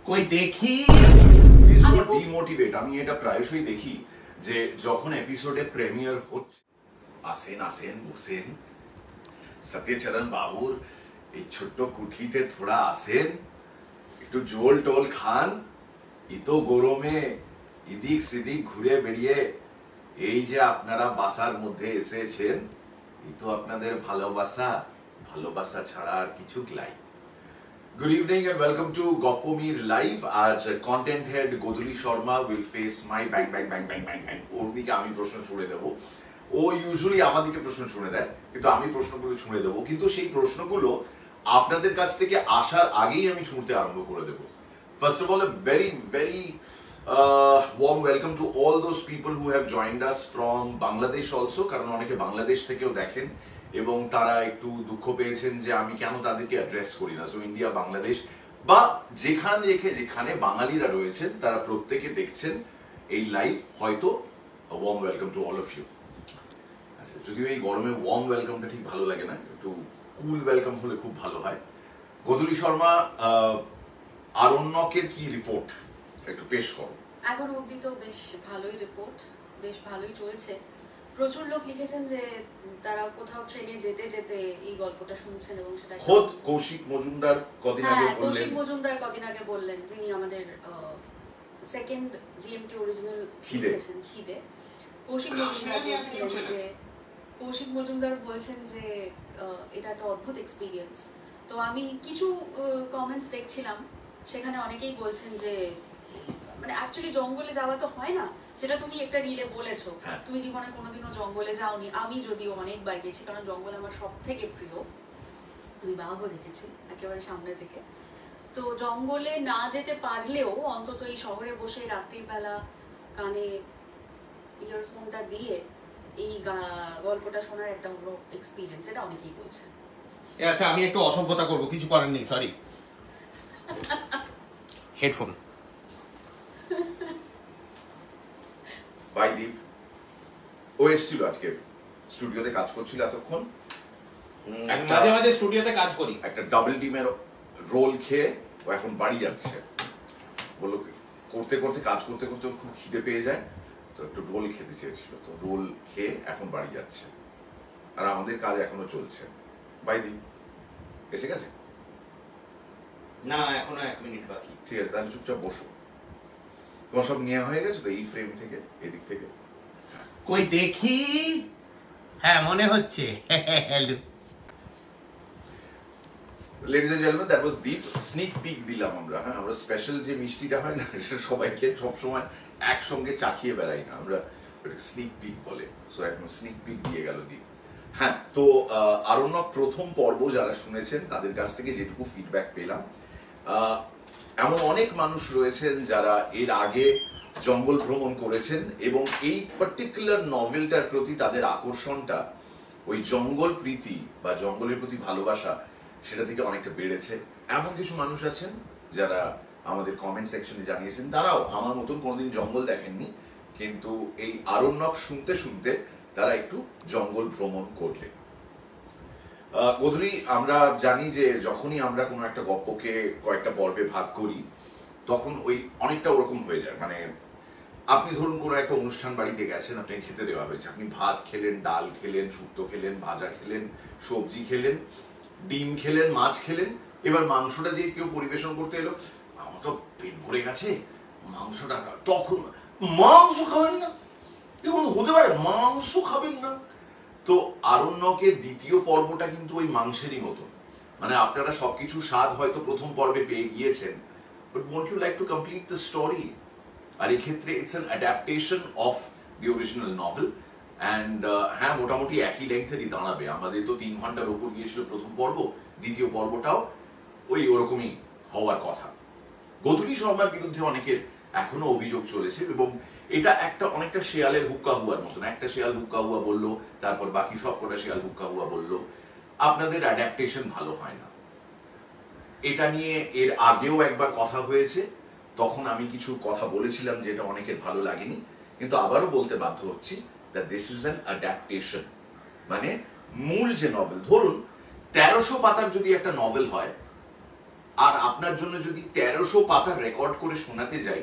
কই দেখি ডিমোটিভেট। আমি এটা প্রায়শই দেখি যে যখন এপিসোডে প্রিমিয়ার হচ্ছে, আসেন আসেন বসেন, সত্যচরণ বাবুর এই ছোট্ট কুঠিতে থোড়া আসেন, একটু জোল টোল খান। ইতো গরমে ইদিক সিদিক ঘুরে বেরিয়ে এই যে আপনারা বাসার মধ্যে এসেছেন, ইতো আপনাদের ভালোবাসা, ভালোবাসা ছাড়া আর কিছু লাই। Good evening and welcome to Gopomir Live. आज content head Godhuli Sharma will face my bang bang bang bang bang bang. ওর দিকে আমি প্রশ্ন ছুঁড়ে দেবো। ও ইউজুয়ালি আমাদেরকে প্রশ্ন ছুঁড়ে দেয়, কিন্তু আমি প্রশ্নগুলো ছুঁড়ে দেবো। কিন্তু সেই প্রশ্নগুলো আপনাদের কাছ থেকে আসার আগেই আমি ছুঁড়তে আরম্ভ করে দেবো। First of all, a very very warm welcome to all those people who have joined us from Bangladesh also, কারণ অনেকে বাংলাদেশ থেকেও দেখেন এবং তারা একটু দুঃখ পেয়েছেন যে আমি কেন তাদেরকে অ্যাড্রেস করি না। সো ইন্ডিয়া, বাংলাদেশ বা যেখানে বাঙালিরা রয়েছেন তারা প্রত্যেকে দেখছেন এই লাইভ, হয়তো warm welcome to all of you. আচ্ছা, যদিও এই গরমে ওয়ার্ম ওয়েলকামটা ঠিক ভালো লাগে না, একটু কুল ওয়েলকাম হলে খুব ভালো হয়। গোধূলি শর্মা, আরণ্যকের কি রিপোর্ট একটু পেশ করো। এখন অবধি তো বেশ ভালোই রিপোর্ট, বেশ ভালোই চলছে। প্রচুর লোক লিখেছেন যে তারা কোথাও ট্রেনে যেতে যেতে এই গল্পটা শুনছেন এবং সেটা খোদ কৌশিক মজুমদার কদিন আগে বললেন। কৌশিক মজুমদার কদিন আগে বললেন, যিনি আমাদের সেকেন্ড জিএমটি অরিজিনাল লিখেছেন খিদে। কৌশিক মজুমদার বলছেন যে এটা একটা অদ্ভুত এক্সপিরিয়েন্স। তো আমি কিছু কমেন্টস দেখছিলাম, সেখানে অনেকেই বলছেন যে মানে অ্যাকচুয়ালি জঙ্গলে যাওয়া তো হয় না, যেটা তুমি একটা রিলে বলেছো। তুমি জীবনে কোনোদিনও জঙ্গলে যাওনি। আমি যদিও অনেকবার গেছি, কারণ জঙ্গল আমার সব থেকে প্রিয়। আমি বাঘও দেখেছি একেবারে সামনে থেকে। তো জঙ্গলে না যেতে পারলেও অন্তত এই শহরে বসে রাত্রির বেলা কানে ইয়ারফোনটা দিয়ে এই গল্পটা শোনার একটা অন্য এক্সপিরিয়েন্স, এটা অনেকেই বলছে। আচ্ছা, আমি একটু অসভ্যতা করবো, কিছু করার নেই, সরি। হেডফোন বাইদীপ ও এসেছিল আজকে, স্টুডিওতে কাজ করছিল এতক্ষণ। মাঝে মাঝে স্টুডিওতে কাজ করি। একটা ডাবল ডিমের রোল খেয়ে ও এখন বাড়ি যাচ্ছে। বললো করতে করতে কাজ করতে করতে খুব খিদে পেয়ে যায়, তো একটু রোল খেতে চেয়েছিল, তো রোল খেয়ে এখন বাড়ি যাচ্ছে। আর আমাদের কাজ এখনো চলছে। বাইদীপ এসে গেছে? না, এখনো 1 মিনিট বাকি। ঠিক আছে, তাহলে চুপচাপ বসো। তোমার সব নেওয়া হয়ে গেছে তো এই ফ্রেম থেকে, এদিক থেকে? কই দেখি। হ্যাঁ, মনে হচ্ছে। Ladies and gentlemen, that was Deep. Sneak peek দিলাম আমরা। হ্যাঁ, আমরা স্পেশাল যে মিষ্টিটা হয় না, সেটা সবাইকে সবসময় একসঙ্গে চাখিয়ে বেড়াই না, আমরা স্নিক পিক বলে। সো এখন স্নিক পিক দিয়ে গেল দীপ। হ্যাঁ, তো আরণ্যক প্রথম পর্ব যারা শুনেছেন তাদের কাছ থেকে যেটুকু ফিডব্যাক পেলাম, এমন অনেক মানুষ রয়েছেন যারা এর আগে জঙ্গল ভ্রমণ করেছেন এবং এই পার্টিকুলার নভেলটার প্রতি তাদের আকর্ষণটা ওই জঙ্গল প্রীতি বা জঙ্গলের প্রতি ভালোবাসা সেটা থেকে অনেকটা বেড়েছে। এমন কিছু মানুষ আছেন যারা আমাদের কমেন্ট সেকশনে জানিয়েছেন তারাও আমার মতন কোনোদিন জঙ্গল দেখেননি, কিন্তু এই আরণ্যক শুনতে শুনতে তারা একটু জঙ্গল ভ্রমণ করলেন। গোধূলি, আমরা জানি যে যখনই আমরা কোনো একটা গল্পকে কয়েকটা পর্বে ভাগ করি তখন ওই অনেকটা ওরকম হয়ে যায়। মানে আপনি ধরুন কোনো একটা অনুষ্ঠান বাড়িতে গেছেন, আপনি খেতে দেওয়া হয়েছে, আপনি ভাত খেলেন, ডাল খেলেন, শুক্তো খেলেন, ভাজা খেলেন, সবজি খেলেন, ডিম খেলেন, মাছ খেলেন। এবার মাংসটা যে কেউ পরিবেশন করতে এলো, আমার তো পেট ভরে গেছে, মাংসটা, তখন মাংস খাবেন না? এরকম হতে পারে? মাংস খাবেন না? তো আরণ্যকের দ্বিতীয় পর্বটা কিন্তু ওই মাংসেরই মতন। মানে আপনারা সবকিছু স্বাদ হয়তো প্রথম পর্বে পেয়ে গিয়েছেন, but want you like to complete the story? আর এক্ষেত্রে it's an adaptation of the original novel and হ্যাঁ, মোটামুটি একই লেন্থেরই দাঁড়াবে। আমাদের তো 3 ঘন্টার ওপর গিয়েছিল প্রথম পর্ব, দ্বিতীয় পর্বটাও ওই ওরকমই হওয়ার কথা। গোধূলি শর্মার বিরুদ্ধে অনেকের এখনো অভিযোগ চলেছে এবং এটা একটা অনেকটা শেয়ালের হুক্কা হুয়ার মতন। একটা শেয়াল হুক্কা হুয়া বললো, তারপর বাকি সব কটা শেয়াল হুক্কা হুয়া বললো। আপনাদের অ্যাডাপ্টেশন ভালো হয় না, এটা নিয়ে এর আগেও একবার কথা হয়েছে, তখন আমি কিছু কথা বলেছিলাম যেটা অনেকের ভালো লাগেনি, কিন্তু আবারও বলতে বাধ্য হচ্ছি that this is an adaptation। মানে মূল যে নভেল, ধরুন 1300 পাতার যদি একটা নভেল হয়, আর আপনার জন্য যদি 1300 পাতা রেকর্ড করে শোনাতে যাই,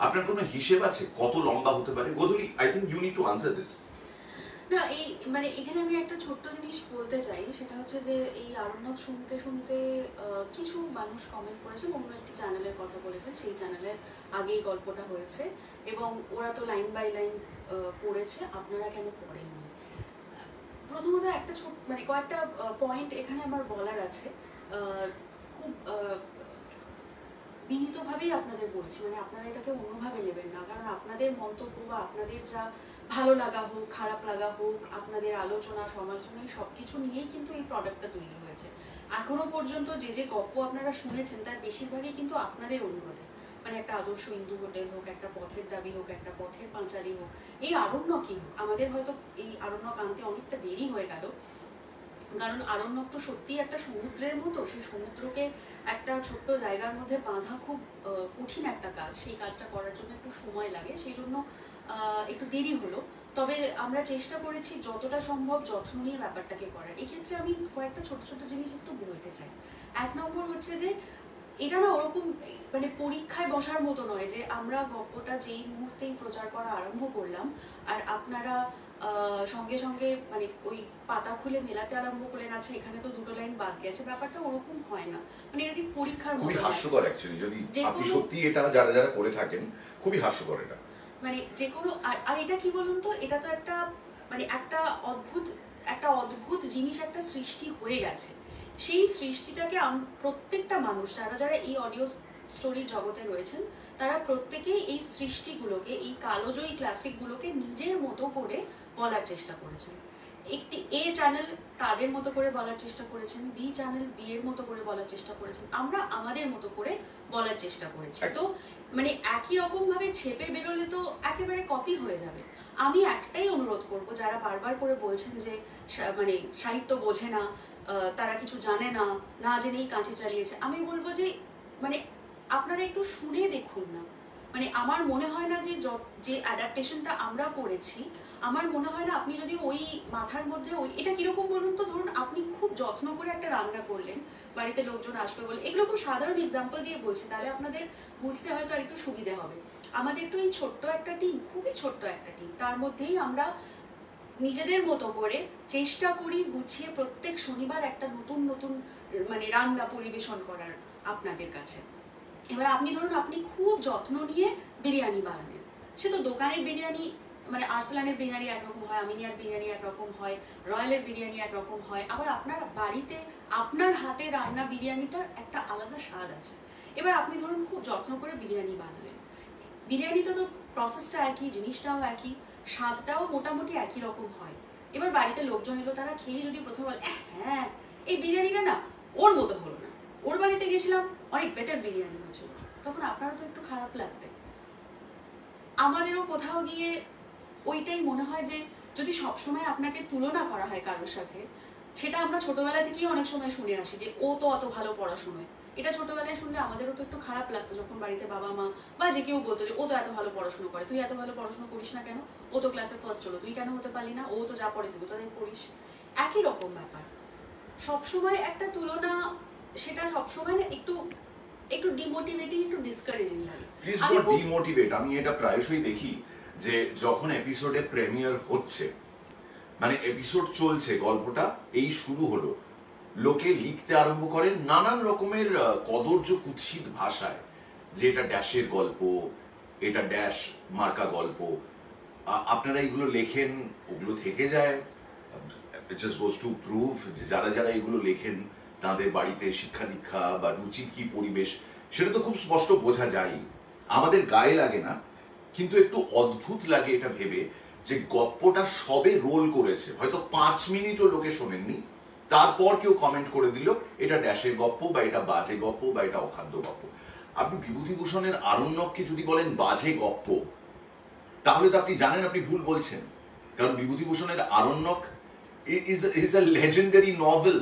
আপনার কোনো হিসেব আছে কত লম্বা হতে পারে? Godhuli, I think you need to answer this. না, এই মানে এখানে আমি একটা ছোট্ট জিনিস বলতে চাই, সেটা হচ্ছে যে এই আরণ্যক শুনতে শুনতে কিছু মানুষ কমেন্ট করেছেন, অন্য একটি চ্যানেলের কথা বলেছেন, সেই চ্যানেলে আগেই গল্পটা হয়েছে এবং ওরা তো লাইন বাই লাইন পড়েছে, আপনারা কেন পড়েননি? প্রথমত একটা মানে কয়েকটা পয়েন্ট এখানে আমার বলার আছে। খুব বিনীতভাবেই আপনাদের বলছি, মানে আপনারা এটাকে অন্যভাবে নেবেন না, কারণ আপনাদের মন্তব্য বা আপনাদের যা ভালো লাগা হোক, খারাপ লাগা হোক, আপনাদের আলোচনা সমালোচনা সব কিছু নিয়েই কিন্তু এই প্রোডাক্টটা তৈরি হয়েছে। এখনো পর্যন্ত যে যে গল্প আপনারা শুনেছেন তার বেশিরভাগই কিন্তু আপনাদের অনুরোধে, মানে একটা আদর্শ হিন্দু হোটেল হোক, একটা পথের দাবি হোক, একটা পথের পাঁচালী হোক, এই আরণ্যকই হোক। আমাদের হয়তো এই আরণ্যক আনতে অনেকটা দেরি হয়ে গেল, কারণ আরণ্যক তো সত্যিই একটা সমুদ্রের মতো, সেই সমুদ্রকে একটা ছোট্ট জায়গার মধ্যে বাঁধা খুব কঠিন একটা কাজ, সেই কাজটা করার জন্য একটু সময় লাগে, সেই জন্য একটু দেরি হলো। তবে আমরা চেষ্টা করেছি যতটা সম্ভব যত্ন নিয়ে ব্যাপারটাকে করার। এক্ষেত্রে আমি কয়েকটা ছোট ছোট জিনিস একটু বলতে চাই। 1 নম্বর হচ্ছে যে এটা না ওরকম মানে পরীক্ষায় বসার মতো নয় যে আমরা গল্পটা যেই মুহূর্তেই প্রচার করা আরম্ভ করলাম আর আপনারা সঙ্গে সঙ্গে মানে ওই পাতা খুলে মেলাতে আরম্ভ করলেন, আচ্ছা এখানে তো 2 লাইন বাদ গেছে, ব্যাপারটা ওরকম হয় না। মানে এটা ঠিক পরীক্ষার মতো। খুবই হাস্যকর অ্যাকচুয়ালি, যদি আপনি সত্যি এটা যারা যারা করে থাকেন, খুবই হাস্যকর এটা। মানে যে কোনো আর এটা কি বলুন তো, এটা তো একটা মানে একটা অদ্ভুত জিনিস, একটা সৃষ্টি হয়ে গেছে। সেই সৃষ্টিটাকে প্রত্যেকটা মানুষ যারা যারা এই অডিও স্টোরির জগতে রয়েছেন, তারা প্রত্যেকেই এই সৃষ্টিগুলোকে, এই কালোজয়ী ক্লাসিকগুলোকে নিজের মতো করে বলার চেষ্টা করেছেন। একটি এ চ্যানেল তাদের মতো করে বলার চেষ্টা করেছেন, বি চ্যানেল বি এর মতো করে বলার চেষ্টা করেছেন, আমরা আমাদের মতো করে বলার চেষ্টা করেছি। তো মানে একই রকম ভাবে ছেপে বেরোলে তো একেবারে কপি হয়ে যাবে। আমি একটাই অনুরোধ করব, যারা বারবার করে বলছেন যে মানে সাহিত্য বোঝে না, তারা কিছু জানে না, না জেনেই কাঁচি চালিয়েছে, আমি বলবো যে মানে আপনারা একটু শুনে দেখুন না। মানে আমার মনে হয় না যে অ্যাডাপ্টেশনটা আমরা করেছি, আমার মনে হয় না আপনি যদি ওই মাথার মধ্যে ওই, এটা কিরকম বলুন তো, ধরুন আপনি খুব যত্ন করে একটা রান্না করলেন, বাড়িতে লোকজন আসবে বলে, এগুলো খুব সাধারণ এক্সাম্পল দিয়ে বলছি, তাহলে আপনাদের বুঝতে হয়তো আর একটু সুবিধা হবে। আমাদের তো এই ছোট্ট একটা টিম, খুবই ছোট্ট একটা টিম, তার মধ্যেই আমরা নিজেদের মতো করে চেষ্টা করি গুছিয়ে প্রত্যেক শনিবার একটা নতুন নতুন মানে রান্না পরিবেশন করার আপনাদের কাছে। এবার আপনি ধরুন আপনি খুব যত্ন নিয়ে বিরিয়ানি বানালেন, সে তো দোকানের বিরিয়ানি মানে আর্সেলানের বিরিয়ানি একরকম হয়, আমিনিয়ার বিরিয়ানি একরকম হয়, রয়্যালের বিরিয়ানি একরকম হয়, আবার আপনার বাড়িতে আপনার হাতে রান্না বিরিয়ানিটার একটা আলাদা স্বাদ আছে। এবার আপনি ধরুন খুব যত্ন করে বিরিয়ানি বানালেন, বিরিয়ানিতে তো প্রসেসটা একই, জিনিসটাও একই, স্বাদটাও মোটামুটি একই রকম হয়। এবার বাড়িতে লোকজন এলো, তারা খেয়ে যদি প্রথমে বলে হ্যাঁ এই বিরিয়ানিটা না ওর মতো হলো না, ওর বাড়িতে গেছিলাম অনেক বেটার বিরিয়ানি হয়েছিল, তখন আপনারও তো একটু খারাপ লাগবে। আমাদেরও কোথাও গিয়ে ওইটাই মনে হয় যে যদি সবসময় আপনাকে তুলনা করা হয় কারোর সাথে, সেটা আমরা ছোটবেলা থেকেই অনেক সময় শুনে আসি যে ও তো অত ভালো পড়াশোনায়, এটা ছোটবেলায় শুনলে আমাদেরও তো একটু খারাপ লাগতো, যখন বাড়িতে বাবা মা বা যে কেউ বলতো যে ও তো এত ভালো পড়াশোনা করে, তুই এত ভালো পড়াশোনা করিস না কেন, ও তো ক্লাসে ফার্স্ট হলো, তুই কেন হতে পারলি না, ও তো যা পড়ে তুই তো তাই পড়িস। একই রকম ব্যাপার, সবসময় একটা তুলনা, সেটা সবসময় না একটু একটু ডিমোটিভেটিং, একটু ডিসকারেজিং লাগে। Please don't demotivate. আমি এটা প্রায়শই দেখি যে যখন এপিসোডে প্রিমিয়ার হচ্ছে, মানে এপিসোড চলছে, গল্পটা এই শুরু হলো, লোকে লিখতে আরম্ভ করেন নানান রকমের কদর্য কুৎসিত ভাষায়, যে এটা ড্যাশের গল্প, এটা ড্যাশ মার্কা গল্প। আপনারা এগুলো লেখেন, ওগুলো থেকে যায়। It just goes to prove যে যারা যারা এগুলো লেখেন তাদের বাড়িতে শিক্ষা দীক্ষা বা রুচির কি পরিবেশ, সেটা তো খুব স্পষ্ট বোঝা যায়। আমাদের গায়ে লাগে না, কিন্তু একটু অদ্ভুত লাগে এটা ভেবে যে গল্পটা সবে রোল করেছে, হয়তো 5 মিনিটও লোকে শোনেননি, তারপর কেউ কমেন্ট করে দিল এটা ড্যাশের গল্প বা এটা বাজে গল্প বা এটা অখাদ্য গল্প। আপনি বিভূতিভূষণের আরণ্যককে যদি বলেন বাজে গল্প, তাহলে তো আপনি জানেন আপনি ভুল বলছেন, কারণ বিভূতিভূষণের Aranyak is a legendary novel।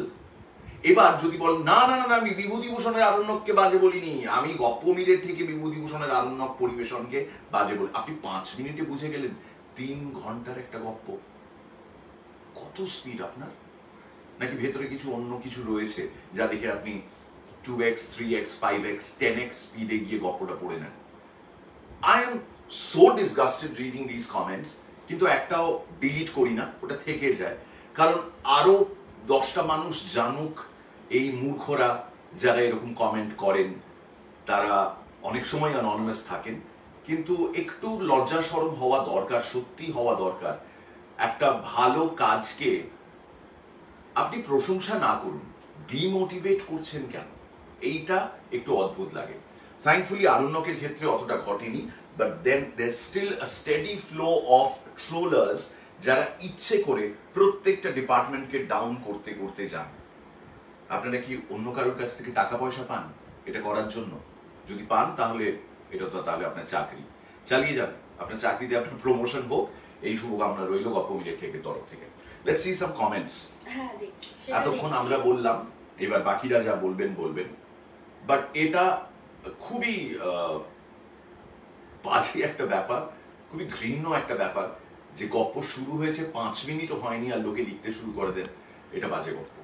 এবার যদি বলেন না না না আমি বিভূতিভূষণের আরণ্যককে বাজে বলিনি, আমি গপ্প মিলের থেকে বিভূতিভূষণের আরণ্যক পরিবেশনকে বাজে বলি, আপনি 5 মিনিটে বুঝে গেলেন 3 ঘন্টার একটা গপ্প। কত স্পিড আপনার, নাকি ভেতরে কিছু অন্য কিছু রয়েছে যা দেখে আপনি 2x 3x 5x 10x স্পিডে গিয়ে গল্পটা পড়ে নেন। I am so disgusted reading this comments, কিন্তু একটাও ডিলিট করি না, ওটা থেকে যায়। কারণ আরো 10টা মানুষ জানুক এই মূর্খরা যারা এরকম কমেন্ট করেন, তারা অনেক সময় অ্যানোনিমাস থাকেন, কিন্তু একটু লজ্জা শরম হওয়া দরকার, সত্যি হওয়া দরকার। একটা ভালো কাজকে আপনি প্রশংসা না করুন, ডিমোটিভেট করছেন কেন, এইটা একটু অদ্ভুত লাগে। থ্যাঙ্কফুলি আরণ্যকের ক্ষেত্রে অতটা ঘটেনি, but then there still a steady flow of trollers যারা ইচ্ছে করে প্রত্যেকটা ডিপার্টমেন্টকে ডাউন করতে করতে যান। আপনারা কি অন্য কারোর কাছ থেকে টাকা পয়সা পান এটা করার জন্য? যদি পান তাহলে এটা তো তাহলে আপনার চাকরি, চালিয়ে যান, আপনার চাকরিতে আপনার প্রমোশন হোক, এই শুভকামনা রইল গপ্প মিলের তরফ থেকে। Let's see some comments. হ্যাঁ দেখছি, এতক্ষণ আমরা বললাম, এবার বাকিরা যা বলবেন বলবেন, বাট এটা খুবই বাজে একটা ব্যাপার, খুবই ঘৃণ্য একটা ব্যাপার যে গপ্প শুরু হয়েছে 5 মিনিটও হয়নি আর লোকে লিখতে শুরু করে দেন, এটা বাজে গপ্প।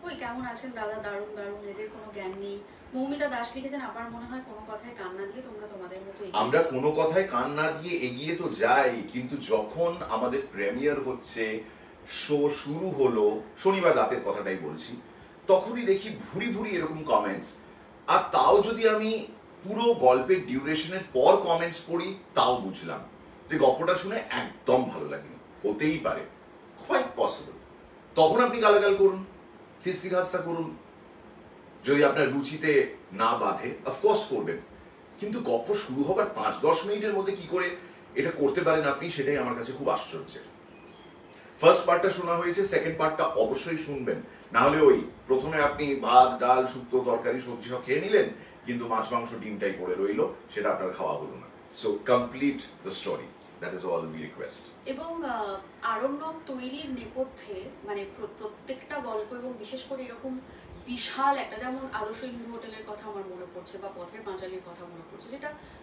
ওই কেমন আছেন দাদা, দারুণ দারুণ, এদের কোনো জ্ঞান নেই। মৌমিতা দাস লিখেছেন, আমার মনে হয় কোনো কথায় কান না দিয়ে তোমরা তোমাদের মতো আমরা কোনো কথায় কান না দিয়ে এগিয়ে তো যাই, কিন্তু যখন আমাদের প্রিমিয়ার হচ্ছে, শো শুরু হলো, শনিবার রাতের কথাটাই বলছি, তখনই দেখি ভুরি ভুরি এরকম কমেন্টস। আর তাও যদি আমি পুরো গল্পের ডিউরেশনের পর কমেন্টস পড়ি, তাও বুঝলাম যে গল্পটা শুনে একদম ভালো লাগেনি। হতেই পারে, কোয়াইট পসিবল। তখন আপনি গালাগাল করুন, খিস্তি খাস্তা করুন, যদি আপনার রুচিতে না বাঁধে অফকোর্স করবেন, কিন্তু গল্প শুরু হবার 5-10 মিনিটের মধ্যে কি করে এটা করতে পারেন আপনি, সেটাই আমার কাছে খুব আশ্চর্যের। ফার্স্ট পার্টটা শোনা হয়েছে, সেকেন্ড পার্টটা অবশ্যই শুনবেন, না হলে ওই প্রথমে আপনি ভাত ডাল শুক্তো তরকারি সবজি সব খেয়ে নিলেন, কিন্তু মাছ মাংস ডিমটাই পড়ে রইলো, সেটা আপনার খাওয়া হলো না। So complete the story, that is all we request. এবং আরণ্যক তৈরির নেপথ্যে মানে প্রত্যেকটা গল্প, এবং বিশেষ করে এরকম বিশাল একটা, যেমন আদর্শ হিন্দু হোটেলের কথা আমার মনে পড়ছে, বা পথের পাঁচালীর কথা মনে পড়ছে,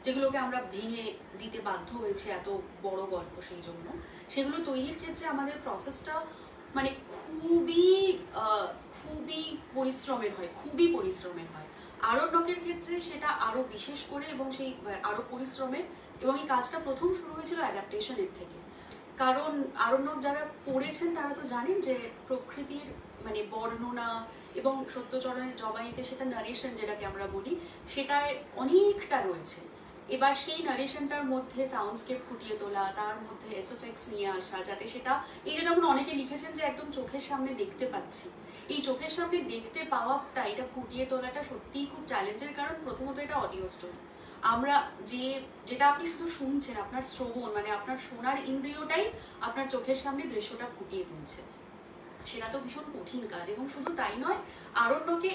যেগুলোকে আমরা ভেঙে দিতে বাধ্য হয়েছি এত বড় গল্প, সেই জন্য সেগুলো তৈরির ক্ষেত্রে আমাদের প্রসেসটা মানে খুবই খুবই পরিশ্রমের হয়, খুবই পরিশ্রমের হয়। আরণ্যকের ক্ষেত্রে সেটা আরো বিশেষ করে, এবং সেই আরো পরিশ্রমের, এবং এই কাজটা প্রথম শুরু হয়েছিল অ্যাডাপ্টেশনের থেকে। কারণ আরণ্যক যারা পড়েছেন তারা তো জানেন যে প্রকৃতির মানে বর্ণনা, এবং সত্যচরণের জবাইতে সেটা নারেশন যেটাকে আমরা বলি, সেটায় অনেকটা রয়েছে। এবার সেই নারেশনটার মধ্যে সাউন্ডস্কেপ ফুটিয়ে তোলা, তার মধ্যে এসএফএক্স নিয়ে আসা, যাতে সেটা এই যে যেমন অনেকে লিখেছেন যে একদম চোখের সামনে দেখতে পাচ্ছি, এই চোখের সামনে দেখতে পাওয়াটা, এটা ফুটিয়ে তোলাটা সত্যিই খুব চ্যালেঞ্জের। কারণ প্রথমত এটা অডিও স্টোরি, আমরা যেটা আপনি শুধু শুনছেন, আপনার শ্রবণ মানে আপনার শোনার ইন্দ্রিয়টাই আপনার চোখের সামনে দৃশ্যটা ফুটিয়ে তুলছে, সেটা তো ভীষণ কঠিন কাজ। এবং শুধু তাই নয়, আরণ্যকে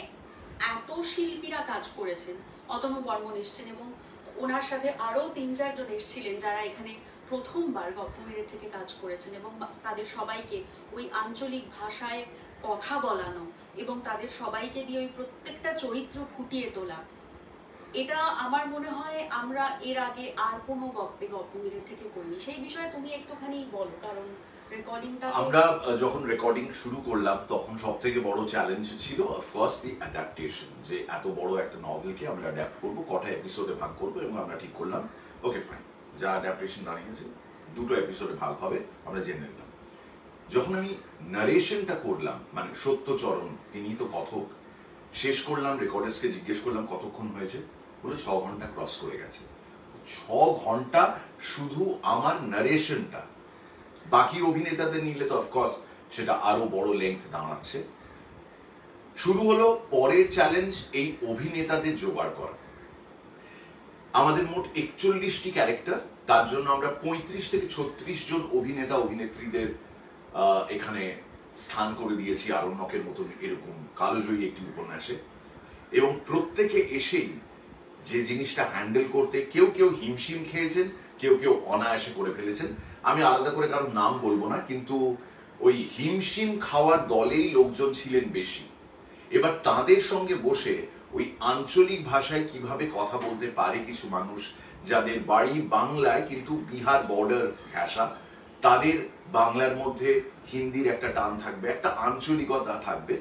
এত শিল্পীরা কাজ করেছেন, অতনু বর্মন এসছেন, এবং ওনার সাথে আরো 3-4 জন এসেছিলেন যারা এখানে প্রথমবার গপ্প মেরের থেকে কাজ করেছেন, এবং তাদের সবাইকে ওই আঞ্চলিক ভাষায় কথা বলানো, এবং তাদের সবাইকে দিয়ে ওই প্রত্যেকটা চরিত্র ফুটিয়ে তোলা, এটা আমার মনে হয় আমরা এর আগে আর কোনো গপ্প মেরের থেকে করিনি। সেই বিষয়ে তুমি একটুখানি বলো, কারণ রেকর্ডিংটা আমরা যখন রেকর্ডিং শুরু করলাম তখন সবথেকে বড় চ্যালেঞ্জ ছিল অফকোর্স দি অ্যাডাপ্টেশন, যে এত বড় একটা নভেলকে আমরা অ্যাডাপ্ট করবো, কটা এপিসোডে ভাগ করবো, এবং আমরা ঠিক করলাম ওকে ফাইন, যা অ্যাডাপ্টেশন দাঁড়িয়েছে 2টো এপিসোডে ভাগ হবে, আমরা জেনে নিলাম। যখন আমি নারেশনটা করলাম, মানে সত্যচরণ তিনি তো কথক, শেষ করলাম, রেকর্ডার্সকে জিজ্ঞেস করলাম কতক্ষণ হয়েছে, বলে 6 ঘন্টা ক্রস করে গেছে। 6 ঘন্টা শুধু আমার নারেশনটা, বাকি অভিনেতাদের নিলে তো অফকোর্স সেটা আরো বড় লেন্থ দাঁড়াচ্ছে। শুরু হলো পরের চ্যালেঞ্জ, এই অভিনেতাদের জোগাড় করা। আমাদের মোট 41টি ক্যারেক্টার, তার জন্য আমরা 35 থেকে 36 জন অভিনেতা অভিনেত্রীদের এখানে স্থান করে দিয়েছি আরণ্যকের মতন এরকম কালোজয়ী একটি উপন্যাসে, এবং প্রত্যেকে এসেই যে জিনিসটা হ্যান্ডেল করতে কেউ কেউ হিমশিম খেয়েছেন, কেউ কেউ অনায়াসে করে ফেলেছেন। আমি আলাদা করে কারোর নাম বলবো না, কিন্তু ওই হিমশিম খাওয়ার দলেই লোকজন ছিলেন বেশি। এবার তাদের সঙ্গে বসে ওই আঞ্চলিক ভাষায় কিভাবে কথা বলতে পারে কিছু মানুষ যাদের বাড়ি বাংলায় কিন্তু বিহার বর্ডার ঘেঁষা, তাদের বাংলার মধ্যে হিন্দির একটা টান থাকবে, একটা আঞ্চলিকতা থাকবে,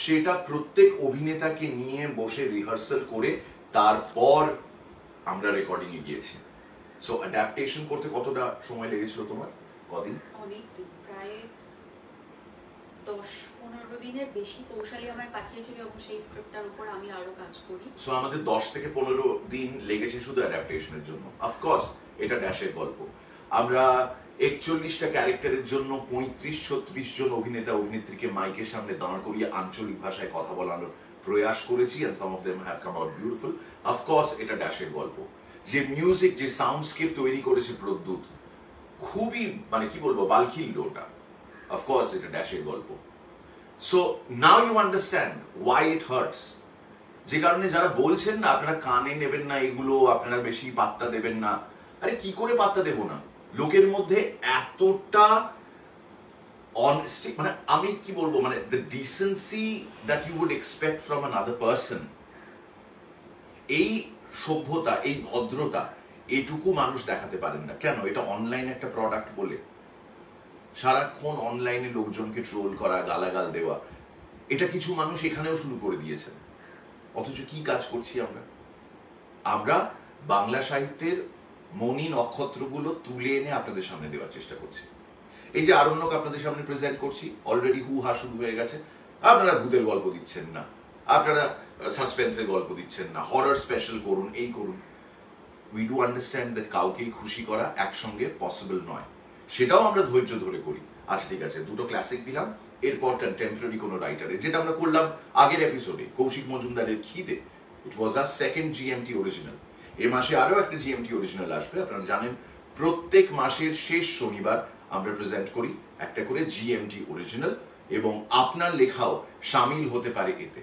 সেটা প্রত্যেক অভিনেতাকে নিয়ে বসে রিহার্সাল করে তারপর আমরা রেকর্ডিং এ গিয়েছি। সো অ্যাডাপ্টেশন করতে কতটা সময় লেগেছিল তোমার? কদিন? অনেক দিন, প্রায় 10-15 দিনের বেশি কৌশলী আমায় পাঠিয়েছিল এবং সেই স্ক্রিপ্টটার উপর আমি আরো কাজ করি। সো আমাদের 10 থেকে 15 দিন লেগেছে শুধু অ্যাডাপ্টেশনের জন্য। অফকোর্স এটা ড্যাশের গল্প। আমরা 41টা ক্যারেক্টারের জন্য 35-36 জন অভিনেতা অভিনেত্রীকে মাইকের সামনে দাঁড় করিয়ে আঞ্চলিক ভাষায় কথা বলানোর প্রয়াস করেছি, and some of them have come out beautiful. Of course এটা ড্যাশের গল্প। যে মিউজিক, যে সাউন্ডস্কেপ তৈরি করেছে প্রদ্যুৎ, খুবই মানে কি বলবো, বালখিল্য ওটা। অফকোর্স এটা ড্যাশের গল্প। So now you understand why it hurts. যে কারণে যারা বলছেন না আপনারা কানে নেবেন না এগুলো, আপনারা বেশি পাত্তা দেবেন না, আরে কি করে পাত্তা দেব না? লোকের মধ্যে এতটা অনেস্টি, মানে আমি কি বলবো, মানে the decency that you would expect from another person, এই সভ্যতা, এই ভদ্রতা, এটুকু মানুষ দেখাতে পারেন না। কেন? এটা অনলাইন একটা প্রোডাক্ট বলে সারাক্ষণ অনলাইনে লোকজনকে ট্রোল করা, গালাগাল দেওয়া, এটা কিছু মানুষ এখানেও শুরু করে দিয়েছেন। অথচ কি কাজ করছি আমরা? আমরা বাংলা সাহিত্যের মনি নক্ষত্রগুলো তুলে এনে আপনাদের সামনে দেওয়ার চেষ্টা করছি। এই যে আরণ্যক আপনাদের সামনে প্রেজেন্ট করছি, অলরেডি হু হা শুরু হয়ে গেছে। আপনারা ভূতের গল্প দিচ্ছেন না, আপনারা সাসপেন্সের গল্প দিচ্ছেন না, হরর স্পেশাল করুন, এই করুন। উই ডু আন্ডারস্ট্যান্ড দ্যাট কাউকেই খুশি করা একসঙ্গে পসিবল নয়, সেটাও আমরা ধৈর্য ধরে করি। আচ্ছা ঠিক আছে, দুটো ক্লাসিক দিলাম, এরপর কন্টেম্পোরারি কোনো রাইটারের, যেটা আমরা করলাম আগের এপিসোডে কৌশিক মজুমদারের খিদে, ইট ওয়াজ আ সেকেন্ড জিএমটি অরিজিনাল। এ মাসে আরো একটা জিএমটি অরিজিনাল আসবে। আপনারা জানেন প্রত্যেক মাসের শেষ শনিবার আমরা প্রেজেন্ট করি একটা করে জিএমটি অরিজিনাল, এবং আপনার লেখাও সামিল হতে পারে এতে।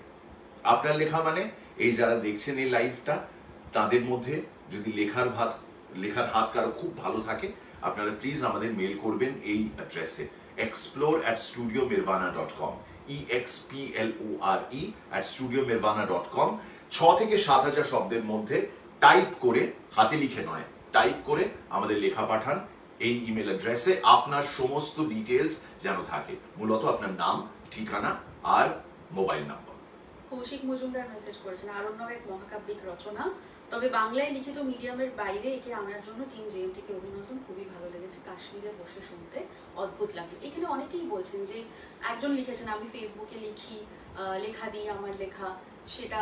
আপনার লেখা মানে এই যারা দেখছেন এই লাইভটা, তাদের মধ্যে যদি লেখার হাত কারো খুব ভালো থাকে, আপনারা প্লিজ আমাদের মেল করবেন এই অ্যাড্রেসে explore@studiomirvana.com, explore@studiomirvana.com। 6 থেকে 7,000 শব্দের মধ্যে টাইপ করে, হাতে লিখে নয়, টাইপ করে আমাদের লেখা পাঠান এই ইমেল অ্যাড্রেসে। আপনার সমস্ত ডিটেলস যেন থাকে, মূলত আপনার নাম, ঠিকানা আর mobile number. Koushik Majumdar message করেছেন, আরণ্যক এক মহাকাব্যিক রচনা, তবে বাংলায় লিখিত মিডিয়ামের বাইরে একে আনার জন্য টিম জেএমটিকে অভিনন্দন, খুবই ভালো লেগেছে, কাশ্মীরে বসে শুনতে অদ্ভুত লাগলো। এখানে অনেকেই বলছেন যে একজন লিখেছেন আমি ফেসবুকে লিখি, লেখা দিই, আমার লেখা সেটা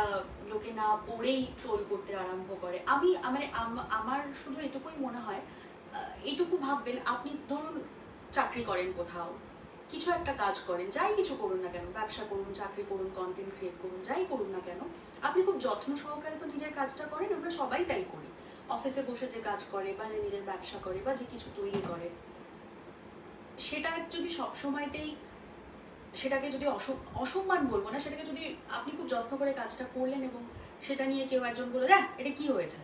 লোকে না পড়েই ট্রোল করতে আরম্ভ করে। আমি মানে আমার শুধু এটুকুই মনে হয়, এইটুকু ভাববেন, আপনি ধরুন চাকরি করেন কোথাও, কিছু একটা কাজ করেন, যাই কিছু করুন না কেন, ব্যবসা করুন, চাকরি করুন, কন্টেন্ট ক্রিয়েট করুন, যাই করুন না কেন, আপনি খুব যত্ন সহকারে তো নিজের কাজটা করেন। আমরা সবাই তাই করি, অফিসে বসে যে কাজ করে বা নিজের ব্যবসা করে বা যে কিছু তৈরি করে, সেটা যদি সবসময়তেই, সেটাকে যদি অসম্মান বলবো না, সেটাকে যদি আপনি খুব যত্ন করে কাজটা করলেন এবং সেটা নিয়ে কেউ একজন বলে দেখ এটা কি হয়েছে,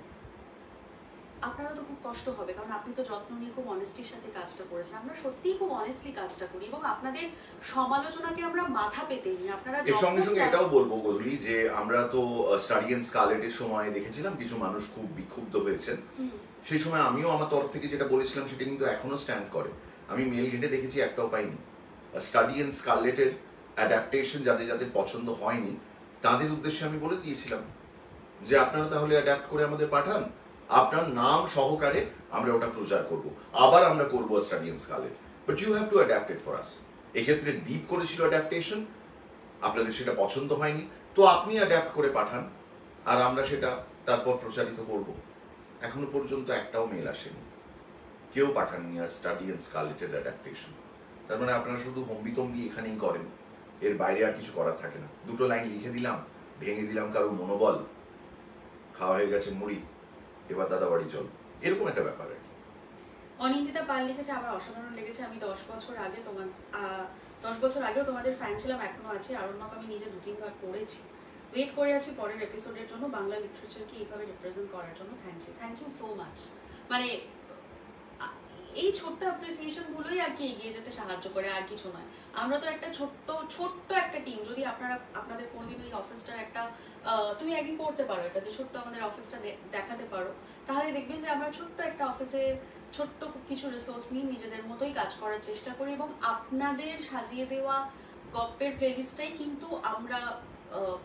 আপনারও তো খুব কষ্ট হবে, কারণ আপনি তো যত্ন নিয়ে খুব অনেস্টির সাথে কাজটা করেছেন। আমরা সত্যিই খুব অনেস্টলি কাজটা করি এবং আপনাদের সমালোচনাকে আমরা মাথা পেতে নিই। আপনারা এর সঙ্গে সঙ্গে এটাও বলবো গধুলি, যে আমরা তো স্টাডি এন্ড স্কারলেটের সময় দেখেছিলাম কিছু মানুষ খুব বিক্ষুব্ধ হয়েছেন। সেই সময় আমিও আমার তরফ থেকে যেটা বলেছিলাম সেটা কিন্তু এখনো স্ট্যান্ড করে। আমি মেল ঘেটে দেখেছি, একটাও পাইনি। স্টাডি এন্ড স্কারলেটের অ্যাডাপ্টেশন যাদের যাদের পছন্দ হয়নি তাদের উদ্দেশ্যে আমি বলে দিয়েছিলাম যে আপনারা তাহলে অ্যাডাপ্ট করে আমাদের পাঠান, আপনার নাম সহকারে আমরা ওটা প্রচার করব, আবার আমরা করবো study and scarlet, but you have to adapt it for us. এক্ষেত্রে ডিপ করেছিল অ্যাডাপ্টেশন, আপনাদের সেটা পছন্দ হয়নি, তো আপনি অ্যাডাপ্ট করে পাঠান আর আমরা সেটা তারপর প্রচারিত করব। এখনো পর্যন্ত একটাও মেল আসেনি, কেউ পাঠাননি আর স্টাডি এন্ড স্কারলেটের অ্যাডাপ্টেশন। তার মানে আপনারা শুধু হম্বিতম্বি এখানেই করেন, এর বাইরে আর কিছু করার থাকে না। দুটো লাইন লিখে দিলাম, ভেঙে দিলাম কারো মনোবল, খাওয়া হয়ে গেছে মুড়ি, এবার দাদা বাড়ি চল, এরকম একটা ব্যাপার আর কি। অনিন্দিতা পাল লিখেছে, আমার অসাধারণ লেগেছে, আমি 10 বছর আগেও তোমাদের ফ্যান ছিলাম, এখনো আছি। আরণ্যক আমি নিজে 2-3 বার পড়েছি, ওয়েট করে আছি পরের এপিসোডের জন্য, বাংলা লিটারেচারকে এইভাবে রিপ্রেজেন্ট করার জন্য। Thank you so much. মানে এই ছোট্ট অ্যাপ্রিসিয়েশন গুলোই আর কি এগিয়ে যেতে সাহায্য করে, আর কিছু নয়। আমরা তো একটা ছোট্ট একটা টিম। যদি আপনাদের কোনোদিন এই অফিসটার একটা, তুমি একদিন করতে পারো এটা, যে ছোট্ট আমাদের অফিসটা দেখাতে পারো, তাহলে দেখবেন যে আমরা ছোট্ট একটা অফিসে ছোট্ট কিছু রিসোর্স নিয়ে নিজেদের মতোই কাজ করার চেষ্টা করি এবং আপনাদের সাজিয়ে দেওয়া গপ্পের প্লেলিস্টটাই কিন্তু আমরা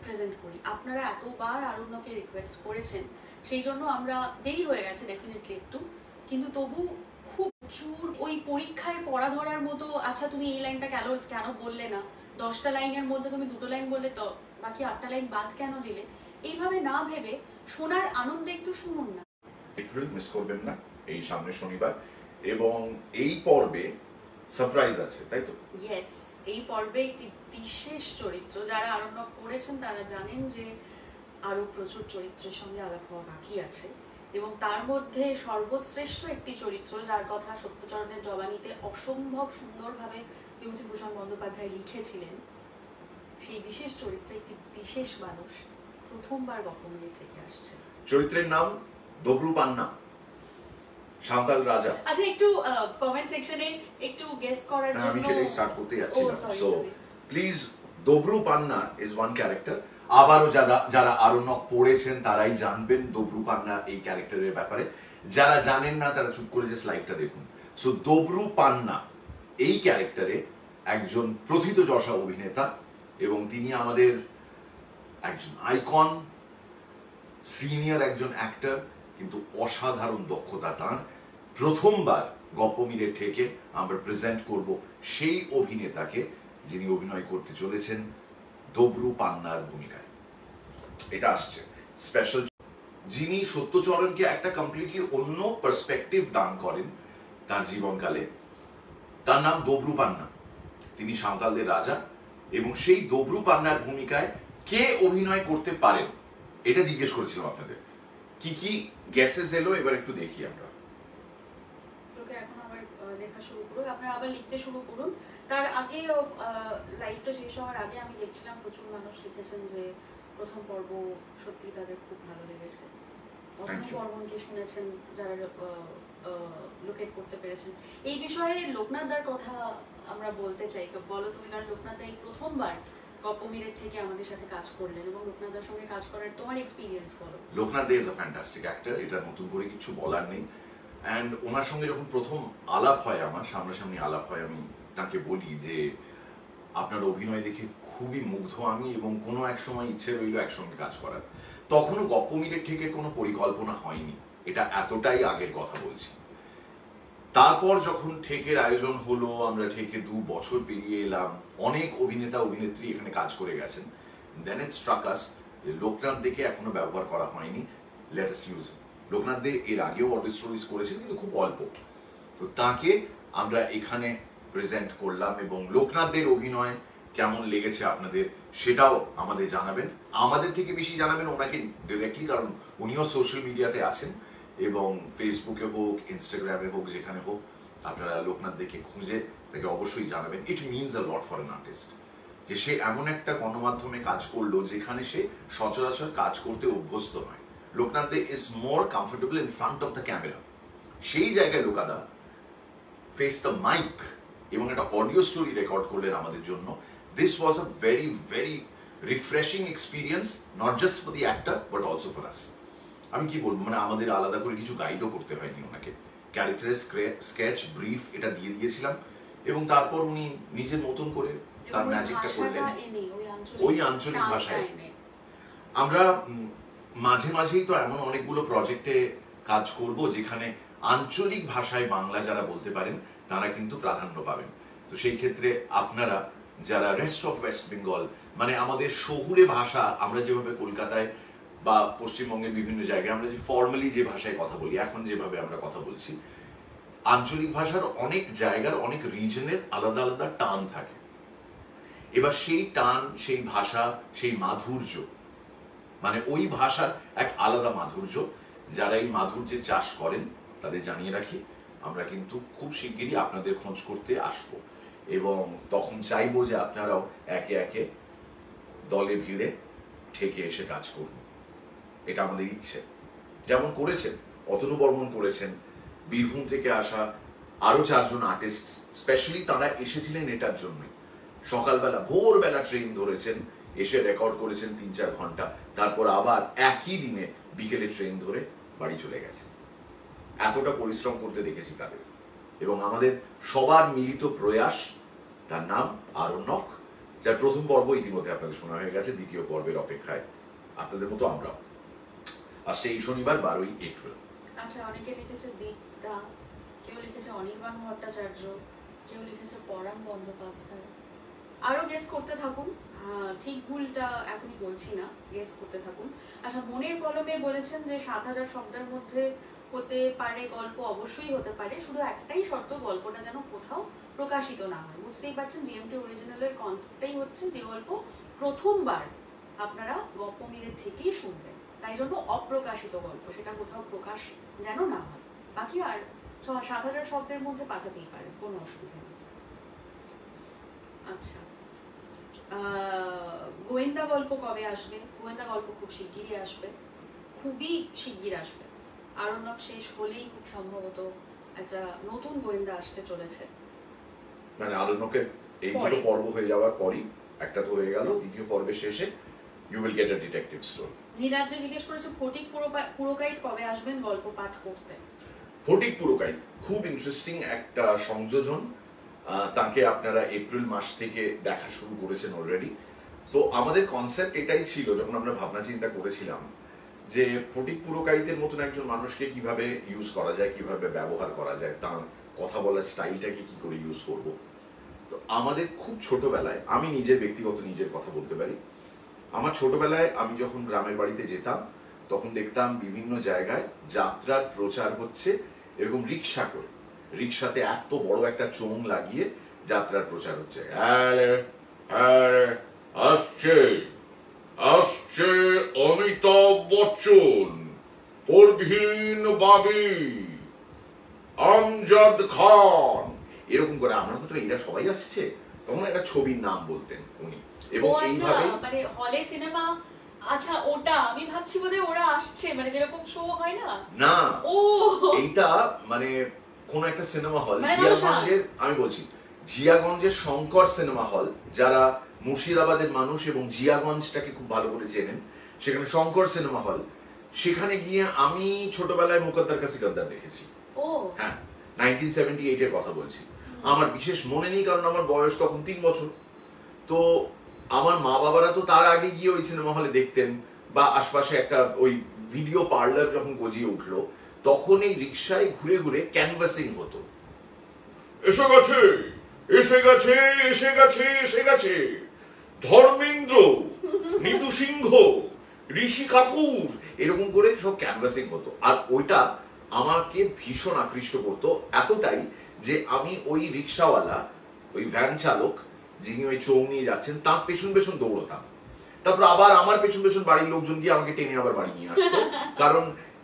প্রেজেন্ট করি। আপনারা এতবার আরণ্যকে রিকোয়েস্ট করেছেন, সেই জন্য আমরা দেরি হয়ে গেছে ডেফিনেটলি একটু, কিন্তু তবু খুব প্রচুর ওই পরীক্ষায় পড়া ধরার মতো, আচ্ছা তুমি এই লাইনটা কেন বললে না, 10টা লাইনের মধ্যে তুমি 2টো লাইন বললে, তো বাকি 8টা লাইন বাদ কেন দিলে, এইভাবে না ভেবে শোনার আনন্দে একটু শুনুন না। এপ্রিল মিস করবেন না, এই সামনের শনিবার। এবং এই পর্বে সারপ্রাইজ আছে, তাই তো? ইয়েস, এই পর্বে একটি বিশেষ চরিত্র, যারা আরণ্যক পড়েছেন তারা জানেন যে আরো প্রচুর চরিত্রের সঙ্গে আলাপ হওয়া বাকি আছে, এবং তার মধ্যে সর্বশ্রেষ্ঠ একটি চরিত্র যার কথা সত্যচরণের জবানিতে অসম্ভব সুন্দরভাবে বিভূতিভূষণ বন্দ্যোপাধ্যায় লিখেছিলেন। সেই বিশেষ চরিত্রে একটি বিশেষ মানুষ প্রথমবার গপ্পমিলে থেকে আসছে। চরিত্রের নাম দবরু পান্না, সাঁওতাল রাজা। আচ্ছা, একটু কমেন্ট সেকশনে একটু গেস করার জন্য আমি সেটাই স্টার্ট করতে যাচ্ছিলাম। sorry, so sorry. Please, Dobru Panna is one character. আবারও যারা আরণ্যক পড়েছেন তারাই জানবেন দবরু পান্না এই ক্যারেক্টারের ব্যাপারে। যারা জানেন না তারা চুপ করে জাস্ট লাইভটা দেখুন। সো দবরু পান্না এই ক্যারেক্টারে একজন প্রথিতযশা অভিনেতা, এবং তিনি আমাদের একজন আইকন, সিনিয়র একজন অ্যাক্টর, কিন্তু অসাধারণ দক্ষতা তাঁর। প্রথমবার গপ্পমিলে থেকে আমরা প্রেজেন্ট করব সেই অভিনেতাকে যিনি অভিনয় করতে চলেছেন দবরু পান্নার ভূমিকায়। এটা আসছে স্পেশাল, যিনি সত্যচরণকে একটা কমপ্লিটলি অন্য পার্সপেক্টিভ দান করেন তার জীবনকালে। তার নাম দবরু পান্না, তিনি সাঁওতালদের রাজা। এবং সেই দবরু পান্নার ভূমিকায় কে অভিনয় করতে পারেন এটা জিজ্ঞেস করেছিলাম আপনাদের। কি কি গ্যাসেস এলো এবার একটু দেখি আমরা। লোকে এখন আবার লেখা শুরু করুন, আপনারা আবার লিখতে শুরু করুন। তার আগে লাইভটা শেষ হওয়ার আগে আমি দেখছিলাম প্রচুর মানুষ লিখেছেন যে প্রথম পর্ব সত্যি তাদের খুব ভালো লেগেছে। প্রথম বর্মনকে শুনেছেন যারা লোকেট করতে পেরেছেন। এই বিষয়ে লোকনাথদার কথা আমরা বলতে চাই, বলো তুমি, কারণ লোকনাথদা এই প্রথমবার গপ্পমিলের থেকে আমাদের সাথে কাজ করলেন, এবং লোকনাথদার সঙ্গে কাজ করার তোমার এক্সপিরিয়েন্স বলো। Loknath De is a fantastic actor, এটা নতুন করে কিছু বলার নেই। অ্যান্ড ওনার সঙ্গে যখন প্রথম আলাপ হয়, আমার সামনাসামনি আলাপ হয়, আমি তাকে বলি যে আপনার অভিনয় দেখে খুবই মুগ্ধ আমি, এবং কোনো এক সময় ইচ্ছে রইল একসঙ্গে কাজ করার। তখনও গপ্পমিলের থেকে কোনো পরিকল্পনা হয়নি, এটা এতটাই আগের কথা বলছি। তারপর যখন ঠেকের আয়োজন হলো, আমরা ঠেকে 2 বছর পেরিয়ে এলাম, অনেক অভিনেতা অভিনেত্রী এখানে কাজ করে গেছেন। দেন ইট স্ট্রাক আস, লোকনাথ দেকে এখনো ব্যবহার করা হয়নি, লেট আস ইউজ। লোকনাথ দে এর আগেও অডিও স্টোরিজ করেছেন, কিন্তু খুব অল্প। তো তাকে আমরা এখানে প্রেজেন্ট করলাম, এবং লোকনাথ দের অভিনয় কেমন লেগেছে আপনাদের সেটাও আমাদের জানাবেন। আমাদের থেকে বেশি জানাবেন ওনাকে ডিরেক্টলি, কারণ উনিও সোশ্যাল মিডিয়াতে আছেন, এবং ফেসবুকে হোক, ইনস্টাগ্রামে হোক, যেখানে হোক আপনারা লোকনাথ দেখে খুঁজে তাকে অবশ্যই জানাবেন। It means a lot for an artist যে সে এমন একটা গণমাধ্যমে কাজ করলো যেখানে সে সচরাচর কাজ করতে অভ্যস্ত নয়। Loknath De is more comfortable in front of the camera. সেই জায়গায় লোকাদা ফেস দ্য মাইক এবং একটা অডিও স্টোরি রেকর্ড করলেন আমাদের জন্য। This was a very very refreshing experience, not just for the actor but also for us. আমি কি বলবো, মানে আমাদের আলাদা করে কিছু গাইডও করতে হয়নি ওনাকে। ক্যারেক্টারের স্কেচ ব্রিফ এটা দিয়ে দিয়েছিলাম, এবং তারপর উনি নিজের মতন করে তার ম্যাজিকটা করলেন ওই আঞ্চলিক ভাষায়। আমরা মাঝে মাঝেই তো এমন অনেকগুলো প্রজেক্টে কাজ করব যেখানে আঞ্চলিক ভাষায় বাংলা যারা বলতে পারেন তারা কিন্তু প্রাধান্য পাবেন। তো সেই ক্ষেত্রে আপনারা যারা রেস্ট অফ ওয়েস্ট বেঙ্গল, মানে আমাদের শহুরে ভাষা, আমরা যেভাবে কলকাতায় বা পশ্চিমবঙ্গের বিভিন্ন জায়গায় আমরা যে ফর্মালি যে ভাষায় কথা বলি, এখন যেভাবে আমরা কথা বলছি, আঞ্চলিক ভাষার অনেক জায়গার অনেক রিজনের আলাদা আলাদা টান থাকে। এবার সেই টান, সেই ভাষা, সেই মাধুর্য, মানে ওই ভাষার এক আলাদা মাধুর্য, যারা এই মাধুর্যের চাষ করেন তাদের জানিয়ে রাখি আমরা কিন্তু খুব শিগগিরই আপনাদের খোঁজ করতে আসবো, এবং তখন চাইবো যে আপনারাও একে একে দলে ভিড়ে ঠেকে এসে কাজ করুন। এটা আমাদের ইচ্ছে। যেমন করেছেন অতনু বর্মন, করেছেন বীরভূম থেকে আসা আরো 4 জন আর্টিস্ট, স্পেশালি তারা এসেছিলেন এটার জন্য। সকালবেলা ভোরবেলা ট্রেন ধরেছেন, এসে রেকর্ড করেছেন 3-4 ঘন্টা, তারপর আবার একই দিনে বিকেলে ট্রেন ধরে বাড়ি চলে গেছে। এতটা পরিশ্রম করতে দেখেছি তাদের, এবং আমাদের সবার মিলিত প্রয়াস, তার নাম আরণ্যক, যার প্রথম পর্ব ইতিমধ্যে আপনাদের শোনা হয়ে গেছে, দ্বিতীয় পর্বের অপেক্ষায় আপনাদের মতো আমরাও। আসছে এই শনিবার 12ই এপ্রিল। আচ্ছা, অনেকে লিখেছে দীপদা, কেউ লিখেছে অনির্বাণ ভট্টাচার্য, কেউ লিখেছে পরাণ বন্দ্যোপাধ্যায়। আরো গেস করতে থাকুন, ঠিক ভুলটা এখনই বলছি না, গেস করতে থাকুন। আচ্ছা, মনের কলমে বলেছেন যে 7000 শব্দের মধ্যে হতে পারে গল্প, অবশ্যই হতে পারে, শুধু একটাই শর্ত, গল্পটা যেন কোথাও প্রকাশিত না হয়। বুঝতেই পারছেন জিএমটি অরিজিনালের কনসেপ্টটাই হচ্ছে যে গল্প প্রথমবার আপনারা গপ্পমিরের থেকেই শুনবেন, তাই জন্য অপ্রকাশিত গল্প, সেটা কোথাও প্রকাশ যেন না হয়। বাকি আর 7000 শব্দের মধ্যে পাঠাতেই পারে, কোনো অসুবিধা নেই। আচ্ছা, গোয়েন্দা গল্প কবে আসবে? গোয়েন্দা গল্প খুব শিগগিরই আসবে, খুবই শিগগির আসবে। আরণ্যক শেষ হলেই খুব সম্ভবত একটা নতুন গোয়েন্দা আসতে চলেছে। মানে আরণ্যকের এই দুটো পর্ব হয়ে যাওয়ার পরই, একটা তো হয়ে গেল, দ্বিতীয় পর্বের শেষে you will get a detective story. Niladri জিজ্ঞেস করেছে ফটিক পুরকাইত কবে আসবেন গল্প পাঠ করতে? ফটিক পুরকাইত খুব ইন্টারেস্টিং একটা সংযোজন, তাকে আপনারা এপ্রিল মাস থেকে দেখা শুরু করেছেন অলরেডি। তো আমাদের কনসেপ্ট এটাই ছিল যখন আমরা ভাবনা চিন্তা করেছিলাম যে ফটিক পুরকাইতের মতন একজন মানুষকে কিভাবে ইউজ করা যায়, কিভাবে ব্যবহার করা যায়, তার কথা বলার স্টাইলটাকে কি করে ইউজ করব। তো আমাদের খুব ছোটবেলায়, আমি নিজের কথা বলতে পারি, আমার ছোটবেলায় আমি যখন গ্রামের বাড়িতে যেতাম তখন দেখতাম বিভিন্ন জায়গায় যাত্রার প্রচার হচ্ছে, এরকম রিক্সা করে, রিক্সাতে এত বড় একটা চোং লাগিয়ে যাত্রার প্রচার হচ্ছে, আসছে আসছে অমিতাভ বচ্চন, পরভীন বাবি, আমজাদ খান, এরকম করে। আমরা তো এরা সবাই আসছে, তখন একটা ছবির নাম বলতেন উনি, এবং এইভাবে মানে হলে সিনেমা। আচ্ছা, ওটা আমি ভাবছি বোধহয় ওরা আসছে, মানে যেরকম শো হয় না। না, ও এইটা মানে কোন একটা সিনেমা হল, মানে জিয়াগঞ্জের, আমি বলছি জিয়াগঞ্জের শঙ্কর সিনেমা হল, যারা মুর্শিদাবাদের মানুষ এবং জিয়াগঞ্জটাকে খুব ভালো করে চেনেন, সেখানে শঙ্কর সিনেমা হল, সেখানে গিয়ে আমি ছোটবেলায় মুকদ্দার কা সিকদ্দার দেখেছি। ও হ্যাঁ, 1978 এর কথা বলছি। আমার বিশেষ মনে নেই কারণ আমার বয়স তখন 3 বছর। তো আমার মা বাবারা তো তার আগে গিয়ে ওই সিনেমা হলে দেখতেন, বা আশপাশে একটা ওই ভিডিও পার্লার যখন গজিয়ে উঠলো, তখন এই রিক্সায় ঘুরে ঘুরে ক্যানভাসিং হতো, এসে গেছে এসে গেছে এসে গেছে এসে গেছে ধর্মেন্দ্র, নিতু সিংহ, ঋষি কাপুর, এরকম করে সব ক্যানভাসিং হতো। আর ওইটা আমাকে ভীষণ আকৃষ্ট করতো, এতটাই যে আমি ওই রিক্সাওয়ালা, ওই ভ্যান চালক যিনি ওই চৌ নিয়ে যাচ্ছেন, তার পেছন পেছন দৌড়তাম। তারপর আবার আমার পেছন পেছন বাড়ির লোকজন গিয়ে আমাকে টেনে আবার বাড়ি নিয়ে আসতো। কারণ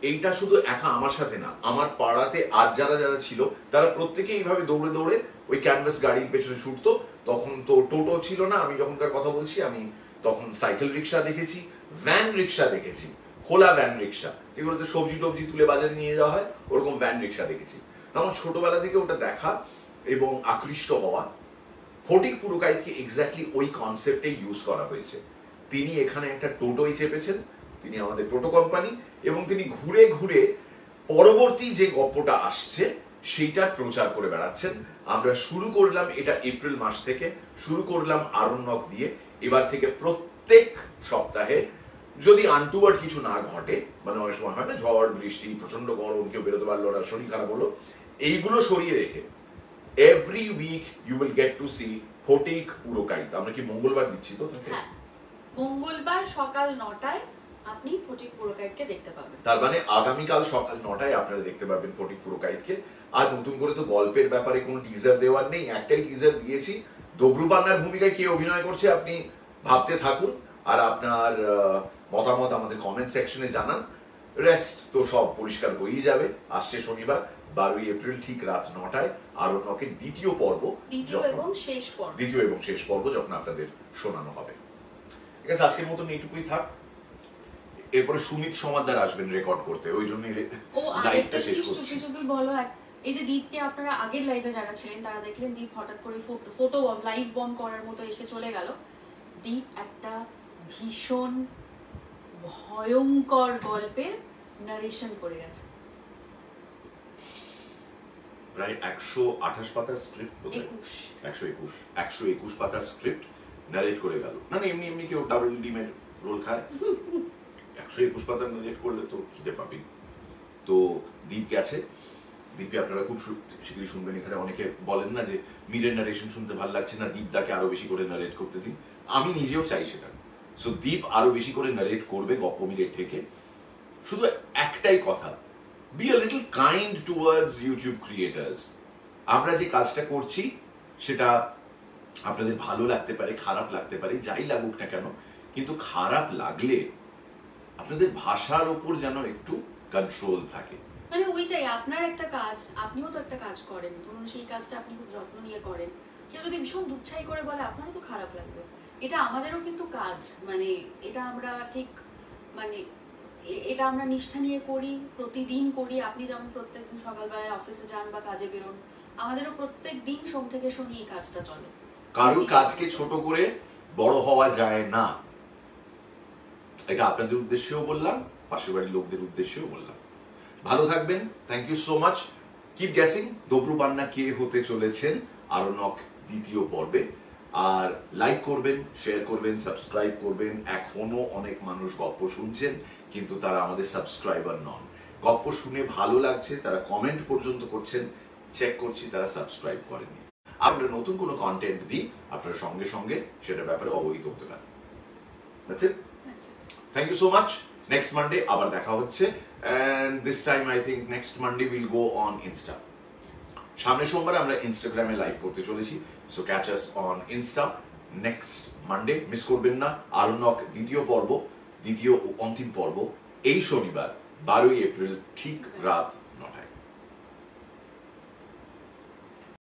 এইটা শুধু একা আমার সাথে না, আমার পাড়াতে আর যারা যারা ছিল তারা প্রত্যেকে এইভাবে দৌড়ে দৌড়ে ওই ক্যানভাস গাড়ির পেছনে ছুটতো। তখন তো টোটো ছিল না, আমি যখনকার কথা বলছি, আমি তখন সাইকেল রিক্সা দেখেছি, ভ্যান রিক্সা দেখেছি, খোলা ভ্যান রিক্সা, যেগুলোতে সবজি টবজি তুলে বাজারে নিয়ে যাওয়া হয়, ওরকম ভ্যান রিক্সা দেখেছি। আমার ছোটবেলা থেকে ওটা দেখা এবং আকৃষ্ট হওয়া। ফটিক পুরকাইতকে এক্স্যাক্টলি ওই কনসেপ্টে ইউজ করা হয়েছে। তিনি এখানে একটা টোটোই চেপেছেন, তিনি আমাদের টোটো কোম্পানি, এবং তিনি ঘুরে ঘুরে পরবর্তী যে গল্পটা আসছে সেইটার প্রচার করে বেড়াচ্ছেন। আমরা শুরু করলাম এটা এপ্রিল মাস থেকে, শুরু করলাম আরণ্যক দিয়ে। এবার থেকে প্রত্যেক সপ্তাহে, যদি আনটুয়ার্ড কিছু না ঘটে, মানে অনেক সময় হয় না ঝড় বৃষ্টি, প্রচন্ড গরম, কেউ বেরোতে পারলো না, শরীর খারাপ হলো, এইগুলো সরিয়ে রেখে every week you will get to see Phatik Purkait. আমরা কি মঙ্গলবার দিচ্ছি তো তাকে? হ্যাঁ, মঙ্গলবার সকাল 9টায় আপনি ফটিক পুরকাইতকে দেখতে পাবেন। তার মানে আগামীকাল সকাল 9টায় আপনারা দেখতে পাবেন ফটিক পুরকাইতকে। আর নতুন করে তো গল্পের ব্যাপারে কোনো টিজার দেওয়ার নেই, একটাই টিজার দিয়েছি। দব্রুপান্নার ভূমিকায় কে অভিনয় করছে আপনি ভাবতে থাকুন, আর আপনার মতামত আমাদের কমেন্ট সেকশনে জানান। রেস্ট তো সব পরিষ্কার হয়েই যাবে। আসছে শনিবার 12ই এপ্রিল ঠিক রাত 9টায় আরণ্যকের দ্বিতীয় এবং শেষ পর্ব যখন আপনাদের শোনানো হবে। ঠিক আছে, আজকের মতন এইটুকুই থাক। এরপরে সুমিত সমাদ্দার আসবেন রেকর্ড করতে, ওই জন্য লাইভটা শেষ করছি। এই যে দীপকে আপনারা আগের লাইভে যারা ছিলেন তারা দেখলেন দীপ হঠাৎ করে ফটো লাইভ বম করার মতো এসে চলে গেল। দীপ একটা ভীষণ ভয়ঙ্কর গল্পের নারেশন করে গেছে। প্রায় 128 পাতার স্ক্রিপ্ট, 121 পাতার স্ক্রিপ্ট, নারেট করে গেল, না না এমনি এমনি কেউ ডাবল ডিমের রোল খায়, 121 পাতা নারেট করলে তো খিদে পাবি। তো দীপ গেছে, দীপকে আপনারা খুব শীঘ্রই শুনবেন। এখানে অনেকে বলেন না যে মীরের নারেশন শুনতে ভালো লাগছে না, দীপদাকে আরো বেশি করে নারেট করতে দিন। আমি নিজেও চাই সেটা। সো দীপ আরো বেশি করে নারেট করবে গপ্প মীরের থেকে। শুধু একটাই কথা, be a little kind towards YouTube creators. আমরা যে কাজটা করছি সেটা আপনাদের ভালো লাগতে পারে, খারাপ লাগতে পারে, যাই লাগুক না কেন, কিন্তু খারাপ লাগলে আপনাদের ভাষার ওপর যেন একটু কন্ট্রোল থাকে। মানে ওইটাই আপনার একটা কাজ, আপনিও তো একটা কাজ করেন, ধরুন সেই কাজটা আপনি খুব যত্ন নিয়ে করেন, কেউ যদি ভীষণ দুচ্ছাই করে বলে আপনারও তো খারাপ লাগবে। এটা আমাদেরও কিন্তু কাজ, মানে এটা আমরা ঠিক মানে এটা আমরা নিষ্ঠা নিয়ে করি, প্রতিদিন করি। আপনি যেমন প্রত্যেকদিন সকালবেলায় অফিসে যান বা কাজে বেরোন, আমাদেরও প্রত্যেক দিন সোম থেকে শনি এই কাজটা চলে। কারোর কাজকে ছোট করে বড় হওয়া যায় না, এটা আপনাদের উদ্দেশ্যেও বললাম, পাশের বাড়ির লোকদের উদ্দেশ্যেও বললাম। ভালো থাকবেন, thank you so much. Keep guessing Dobru Panna কে হতে চলেছেন আরণ্যক দ্বিতীয় পর্বে। আর লাইক করবেন, শেয়ার করবেন, সাবস্ক্রাইব করবেন। এখনো অনেক মানুষ গল্প শুনছেন কিন্তু তারা আমাদের সাবস্ক্রাইবার নন। গল্প শুনে ভালো লাগছে, তারা কমেন্ট পর্যন্ত করছেন, চেক করছি তারা সাবস্ক্রাইব করেননি। আমরা নতুন কোনো কন্টেন্ট দিই, আপনারা সঙ্গে সঙ্গে সেটার ব্যাপারে অবহিত হতে পারেন। That's it. Thank you so much. Next Monday আবার দেখা হচ্ছে, and this time I think next Monday we'll go on Insta. সামনের সোমবার আমরা ইনস্টাগ্রামে লাইভ করতে চলেছি, so catch us on Insta next Monday. Miss করবেন না। আরণ্যক দ্বিতীয় পর্ব, দ্বিতীয় ও অন্তিম পর্ব এই শনিবার 12 এপ্রিল ঠিক রাত